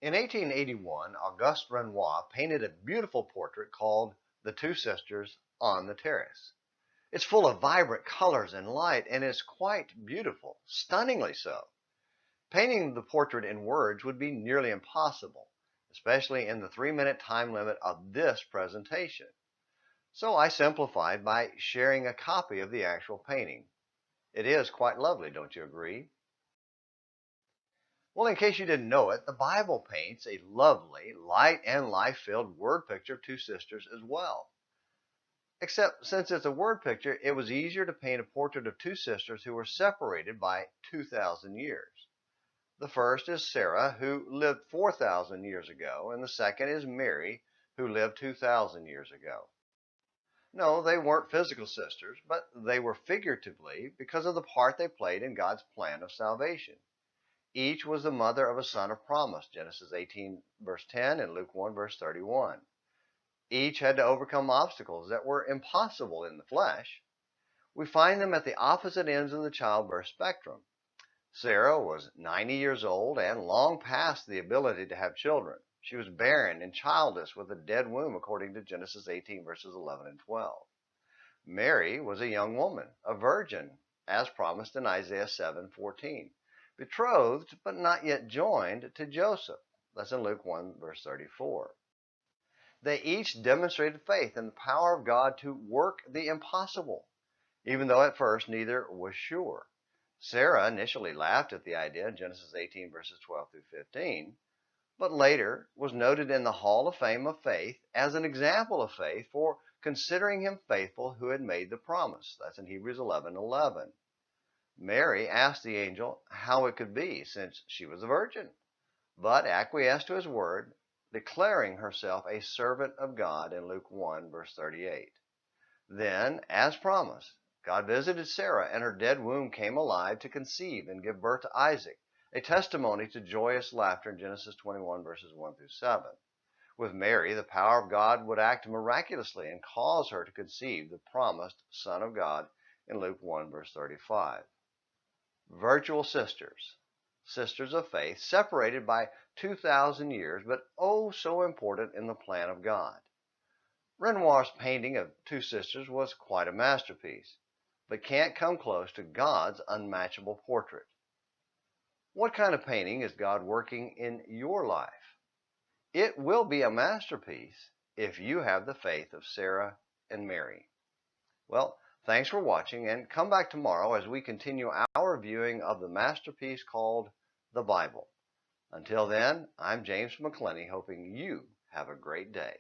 In 1881, Auguste Renoir painted a beautiful portrait called The Two Sisters on the Terrace. It's full of vibrant colors and light, and is quite beautiful, stunningly so. Painting the portrait in words would be nearly impossible, especially in the 3-minute time limit of this presentation. So I simplified by sharing a copy of the actual painting. It is quite lovely, don't you agree? Well, in case you didn't know it, the Bible paints a lovely, light and life-filled word picture of two sisters as well. Except since it's a word picture, it was easier to paint a portrait of two sisters who were separated by 2,000 years. The first is Sarah, who lived 4,000 years ago, and the second is Mary, who lived 2,000 years ago. No, they weren't physical sisters, but they were figuratively because of the part they played in God's plan of salvation. Each was the mother of a son of promise, Genesis 18 verse 10 and Luke 1 verse 31. Each had to overcome obstacles that were impossible in the flesh. We find them at the opposite ends of the childbirth spectrum. Sarah was 90 years old and long past the ability to have children. She was barren and childless with a dead womb, according to Genesis 18 verses 11 and 12. Mary was a young woman, a virgin, as promised in Isaiah 7:14, betrothed but not yet joined to Joseph. That's in Luke 1 verse 34. They each demonstrated faith in the power of God to work the impossible, even though at first neither was sure. Sarah initially laughed at the idea in Genesis 18 verses 12 through 15, but later was noted in the Hall of Fame of Faith as an example of faith for considering him faithful who had made the promise. That's in Hebrews 11:11. Mary asked the angel how it could be since she was a virgin, but acquiesced to his word, declaring herself a servant of God in Luke 1 verse 38. Then, as promised, God visited Sarah, and her dead womb came alive to conceive and give birth to Isaac, a testimony to joyous laughter in Genesis 21 verses 1 through 7. With Mary, the power of God would act miraculously and cause her to conceive the promised Son of God in Luke 1 verse 35. Virtual sisters, sisters of faith, separated by 2,000 years, but oh so important in the plan of God. Renoir's painting of two sisters was quite a masterpiece, but can't come close to God's unmatchable portrait. What kind of painting is God working in your life? It will be a masterpiece if you have the faith of Sarah and Mary. Well, thanks for watching, and come back tomorrow as we continue our viewing of the masterpiece called the Bible. Until then, I'm James McClenny, hoping you have a great day.